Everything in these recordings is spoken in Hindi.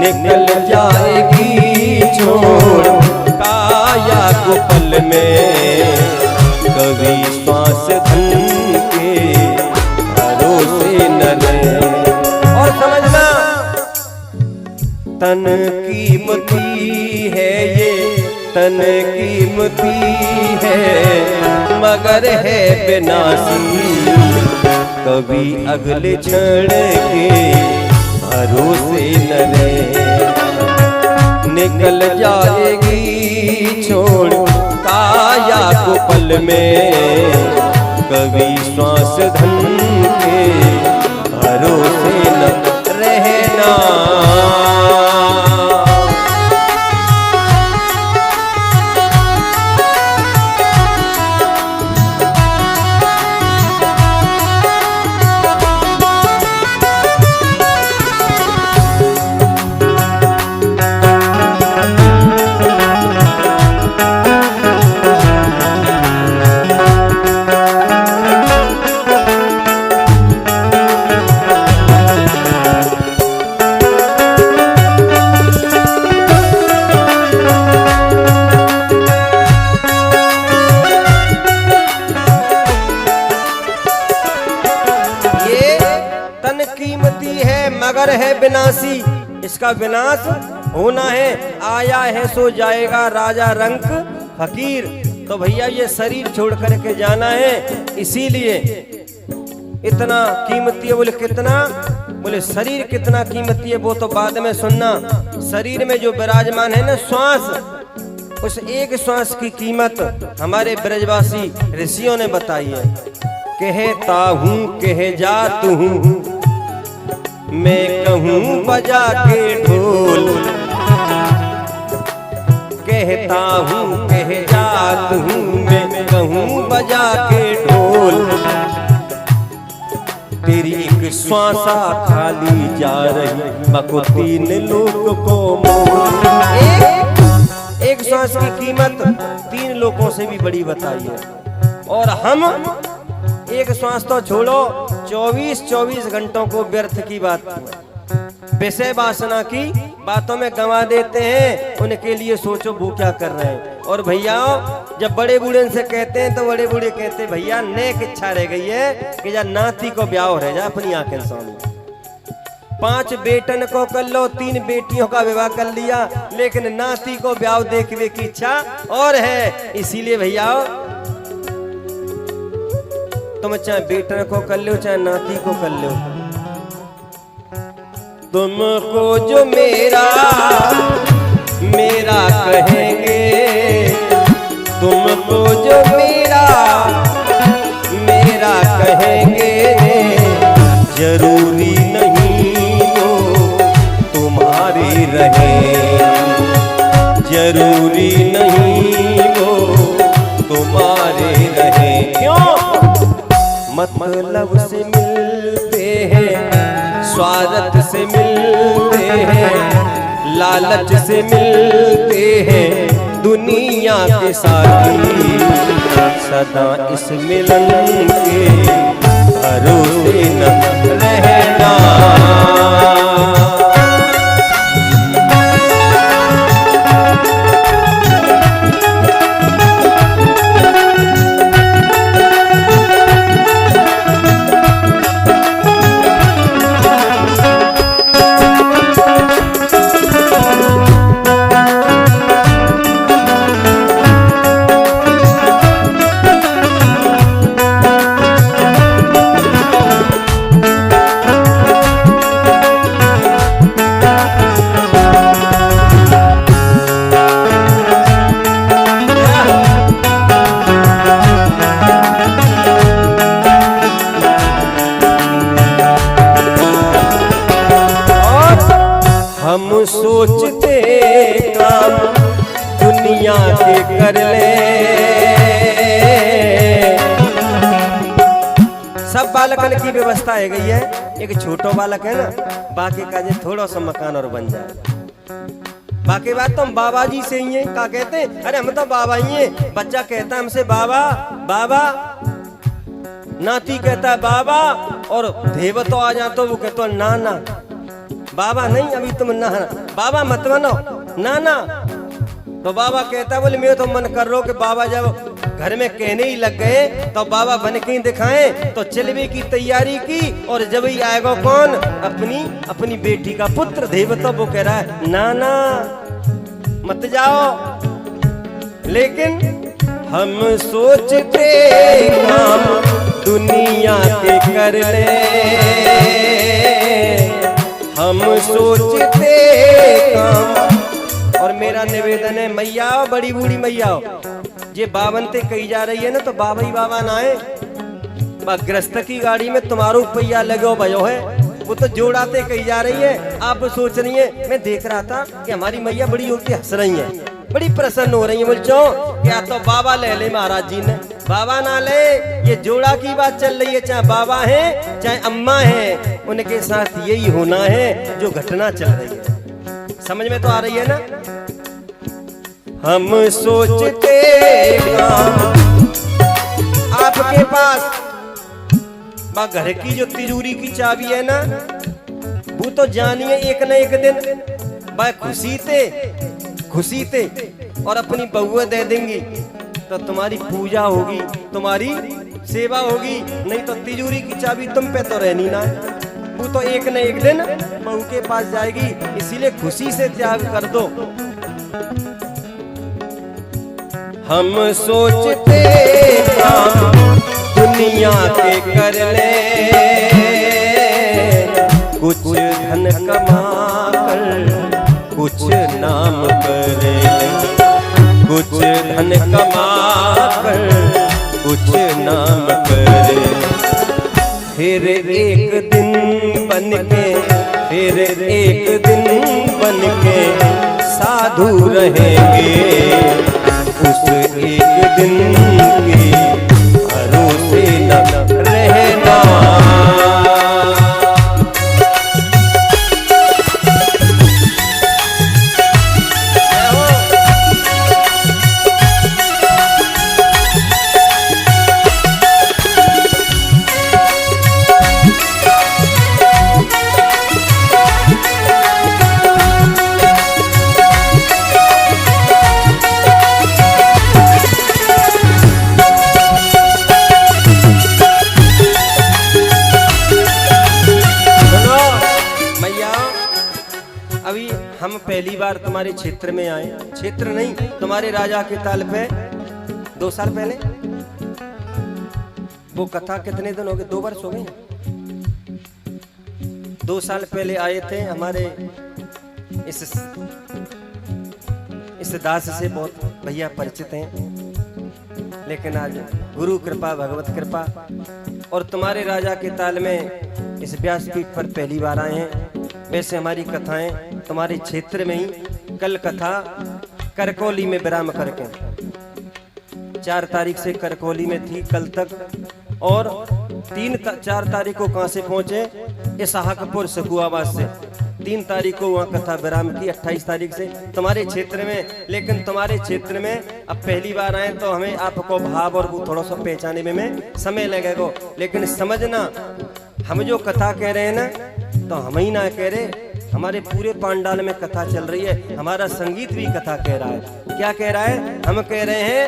निकल जाएगी छोड़ काया को पल में, कभी श्वास धन के भरोसे न रहे। और समझना तन कीमती है ये, तन कीमती है मगर है बेनासी, कभी अगले क्षण के भरोसे न रहे। निकल जाएगी छोड़ काया को पल में, कभी श्वास धन के भरोसे न रहना। मगर है विनाशी, इसका विनाश होना है। आया है सो जाएगा राजा रंक फकीर। तो भैया ये शरीर छोड़ करके जाना है, इसीलिए इतना कीमती है। बोले कितना? बोले शरीर कितना कीमती है वो तो बाद में सुनना। शरीर में जो विराजमान है ना श्वास, उस एक श्वास की कीमत हमारे ब्रजवासी ऋषियों ने बताई है। कहता हूँ कह जात हूँ मैं कहूँ बजा के ढोल, कहता हूँ कह जात हूँ मैं कहूँ बजा के ढोल, तेरी एक श्वासा खाली जा रही मको तीन लोक को मोल। एक श्वास की कीमत 3 लोकों से भी बड़ी बताई है। और हम एक श्वास तो छोड़ो, 24 घंटों को व्यर्थ की बात, विषय वासना की बातों में गंवा देते हैं। उनके लिए सोचो वो क्या कर रहे हैं। और भैया जब बड़े बूढ़े से कहते हैं तो बड़े बूढ़े कहते हैं भैया नेक इच्छा रह गई है कि जा नाती को ब्याह रह जा अपनी आंखें सामने। 5 बेटन को कर लो, 3 बेटियों का विवाह कर लिया, लेकिन नाती को ब्याह देखने की इच्छा और है। इसीलिए भैया तुम चाहे बेटन को कर लो चाहे नाती को कर लो, तुमको जो मेरा मेरा कहेंगे, तुमको जो मेरा मेरा कहेंगे, जरूरी नहीं वो तुम्हारे रहे, जरूरी नहीं वो तुम्हारे रहे। क्यों? मतलब से मिलते हैं, स्वार्थ से मिलते हैं, लालच से मिलते हैं दुनिया के साथी, सदा इस मिलन के भरोसे न रहना। हम सोचते काम दुनिया के कर ले, सब बालकन की व्यवस्था है गई है। एक छोटो बालक है ना, बाकी का जो थोड़ा सा मकान और बन जाए, बाकी बात तो हम बाबा जी से ही है। क्या कहते हैं? अरे हम तो बाबा ही हैं। बच्चा कहता है हमसे बाबा बाबा, नाती कहता है बाबा, और देव तो आ जाता वो कहता है नाना। बाबा नहीं अभी तुम नहाना, बाबा मत बनो ना ना। तो बाबा कहता बोले मैं तो मन कर रहा हूं कि बाबा जब घर में कहने ही लग गए तो बाबा बन के ही दिखाएं। तो चलवे की तैयारी की और जब ही आएगा कौन, अपनी बेटी का पुत्र देवता। वो कह रहा है ना ना मत जाओ, लेकिन हम सोचते काम दुनिया के कर ले, हम सोचते काम। और मेरा निवेदन है मैया बड़ी बूढ़ी मैया ये बावनते कही जा रही है ना, तो बाबा ही बाबा ना है, ग्रस्त की गाड़ी में तुम्हारो पहिया लगो भयो है, वो तो जोड़ाते कही जा रही है। आप सोच रही है, मैं देख रहा था कि हमारी मैया बड़ी होती हंस रही है, बड़ी प्रसन्न हो रही है। बोलचो क्या तो बाबा ले ले महाराज जी ने, बाबा ना ले, ये जोड़ा की बात चल रही है। चाहे बाबा है चाहे अम्मा है, उनके साथ यही होना है जो घटना चल रही है। समझ में तो आ रही है ना। हम सोचते काम आपके पास घर की जो तिजोरी की चाबी है ना, वो तो जानिए एक न एक दिन वह खुशी थे और अपनी बहुआ दे देंगी तो तुम्हारी पूजा होगी, तुम्हारी सेवा होगी। नहीं तो तिजोरी की चाबी तुम पे तो रहनी ना, वो तो एक न एक दिन बहू के पास जाएगी। इसीलिए खुशी से त्याग कर दो। हम सोचते काम दुनिया के कर ले, कुछ धन कमा कर कुछ नाम कर ले, कुछ धन कमा कर कुछ नाम कर ले। फिर एक दिन बनके, फिर एक दिन बनके साधु रहेंगे, उस एक दिन की भरोसे न रहना। अभी हम पहली बार तुम्हारे क्षेत्र में आए, क्षेत्र नहीं तुम्हारे राजा के ताल पे 2 साल पहले। वो कथा कितने दिन हो गए, 2 वर्ष हो गए। 2 साल पहले आए थे। हमारे इस दास से बहुत भैया परिचित हैं, लेकिन आज गुरु कृपा भगवत कृपा और तुम्हारे राजा के ताल में इस व्यासपीठ पर पहली बार आए हैं। वैसे हमारी कथाएं तुम्हारे क्षेत्र में ही, कल कथा करकोली में विराम करके 4 तारीख से करकोली में थी कल तक, और 4 तारीख को कहां से पहुंचे, इसहाकपुर सकुआबाद से। 3 तारीख को वहां कथा विराम की, 28 तारीख से तुम्हारे क्षेत्र में। लेकिन तुम्हारे क्षेत्र में अब पहली बार आए तो हमें आपको भाव और थोड़ा सा पहचाने में समय लगेगा। लेकिन समझना, हम जो कथा कह रहे हैं ना, तो हम ही ना कह रहे, हमारे पूरे पांडाल में कथा चल रही है। हमारा संगीत भी कथा कह रहा है। क्या कह रहा है? हम कह रहे हैं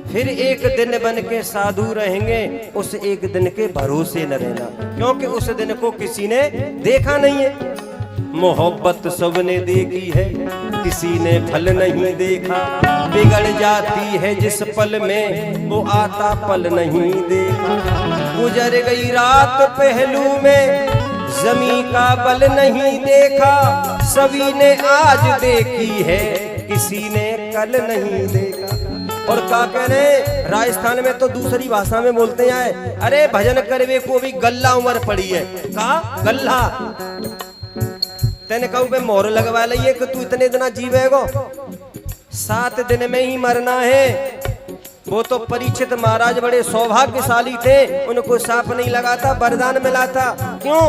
फिर एक दिन बन के साधु रहेंगे, उस एक दिन के भरोसे न रहना, क्योंकि उस दिन को किसी ने देखा नहीं है। मोहब्बत सबने देखी है, किसी ने फल नहीं देखा। बिगड़ जाती है जिस पल में, वो आता पल नहीं देखा। गुजर गई रात पहलू में, जमी का बल नहीं देखा। सभी ने आज देखी है, किसी ने कल नहीं देखा। और क्या कह रहे, राजस्थान में तो दूसरी भाषा में बोलते हैं, अरे भजन करवे को भी गल्ला उम्र पड़ी है। कहा गल्ला, तेने कहू पे मोहर लगवा लिये कि तू इतने दिन जीवेगो, 7 दिन में ही मरना है। वो तो परीक्षित महाराज बड़े सौभाग्यशाली थे, उनको सांप नहीं लगा था, वरदान मिला था। क्यों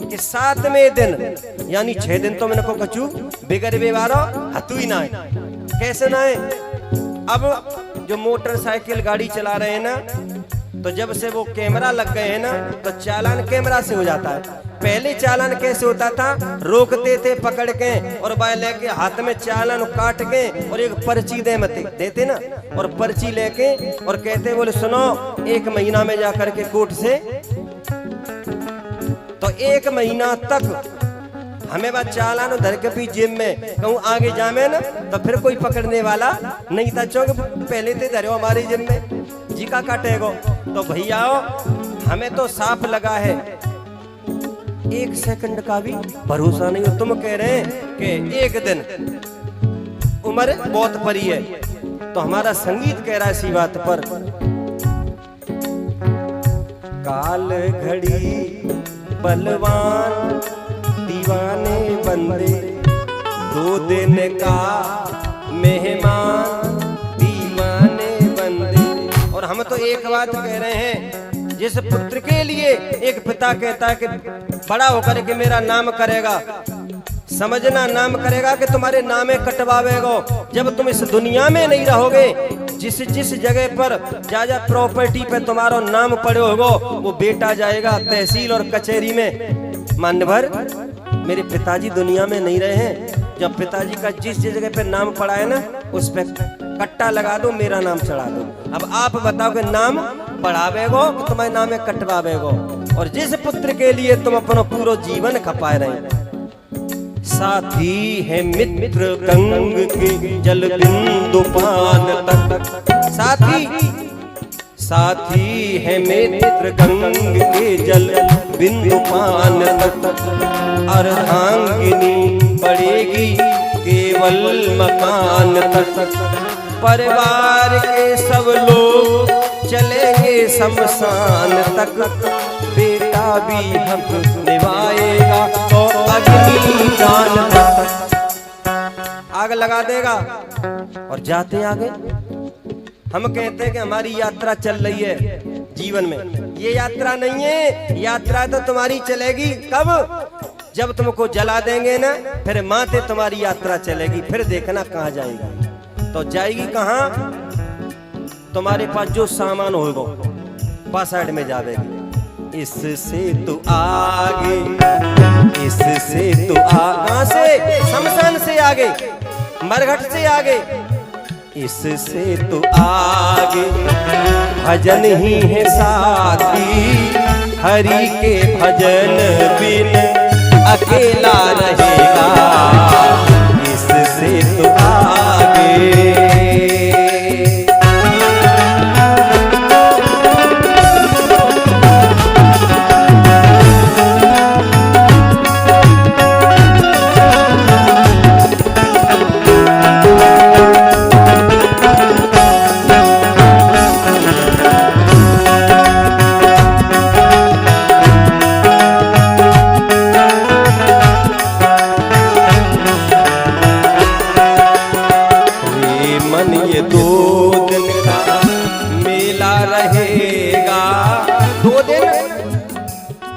कि 7वें दिन यानी 6 दिन तो मैंने को कचू बिगड़ बेवारो हतु ही ना है। कैसे ना है? अब जो मोटरसाइकिल गाड़ी चला रहे हैं ना, तो जब से वो कैमरा लग गए हैं ना, तो चालान कैमरा से हो जाता है। पहले चालान कैसे होता था, रोकते थे पकड़ के और बाय लेके हाथ में चालान काट के और एक पर्ची देते ना, और पर्ची लेके और कहते बोले सुनो 1 महीना में जाकर के कोर्ट से, तो 1 महीना तक हमें बात चालान धर के भी जेब में कहूँ आगे जामे ना, तो फिर कोई पकड़ने वाला नहीं था, चौक पहले थे धरे हमारी जेब में जी का काटेगो। तो भैया हमें तो साफ लगा है, 1 सेकंड का भी भरोसा नहीं हो। तुम कह रहे हैं कि 1 दिन उम्र बहुत परी है, तो हमारा संगीत कह रहा है इसी बात पर, काल घड़ी बलवान दीवाने बंदे, 2 दिन का मेहमान दीवाने बंदे। और हम तो एक बात कह रहे हैं, जिस पुत्र के लिए एक पिता कहता है कि बड़ा होकर के मेरा नाम करेगा, समझना नाम करेगा कि तुम्हारे नामे कटवावेगो। जब तुम इस दुनिया में नहीं रहोगे, जिस जगह पर जा प्रॉपर्टी पे तुम्हारा नाम पड़े होगो, वो बेटा जाएगा तहसील और कचहरी में। मान्यवर मेरे पिताजी दुनिया में नहीं रहे हैं, जब पिताजी का जिस जगह पे नाम पड़ा है ना, उस पे कट्टा लगा दो, मेरा नाम चढ़ा दो। अब आप बताओ कि नाम बढ़ावेगो कि तुम्हारे नाम में कटवावेगो। और जिस पुत्र के लिए तुम अपना पूरा जीवन खपाए रहे, साथी है मित्र गंग के जल बिंदु पान तक, साथी है मित्र गंग के जल बिंदु पान तक, अर्धांगिनी पड़ेगी केवल मकान तक, परिवार के सब लोग चलेंगे शमशान तक, बेटा भी हक निभाएगा तो अग्नि दान तक आग लगा देगा। और जाते आगे हम कहते हैं कि हमारी यात्रा चल रही है जीवन में, ये यात्रा नहीं है, यात्रा तो तुम्हारी चलेगी कब, जब तुमको जला देंगे ना, फिर माथे तुम्हारी यात्रा चलेगी, फिर देखना कहाँ जाएगी। तो जाएगी कहाँ, तुम्हारे पास जो सामान होगा पास साइड में जावेगी। इससे तू आगे, इससे तू कहाँ से, शमशान से आगे, मरघट से आगे, इससे तो आगे भजन ही है साथी, हरि के भजन बिन अकेला रहेगा, इससे तो आगे।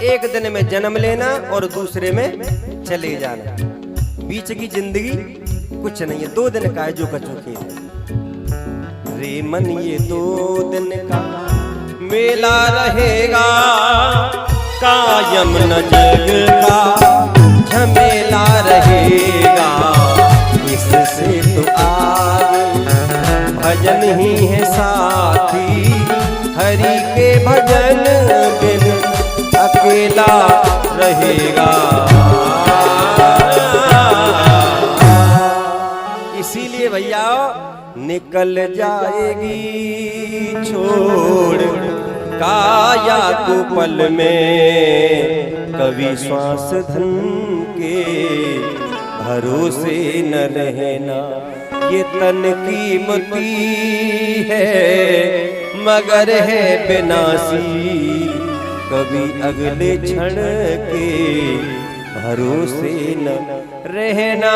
एक दिन में जन्म लेना और दूसरे में चले जाना, बीच की जिंदगी कुछ नहीं है, 2 दिन का है जो कचू के रे मन, ये 2 दिन का मेला रहेगा, कायम न जग का झमेला रहेगा, इससे तो आगे भजन ही है साथी, हरि के भजन बिन अकेला रहेगा। इसीलिए भैया निकल जाएगी छोड़ काया को पल में, कभी श्वास धन के भरोसे न रहना, ये तन कीमती है मगर है विनाशी, कभी अगले क्षण के भरोसे न रहना।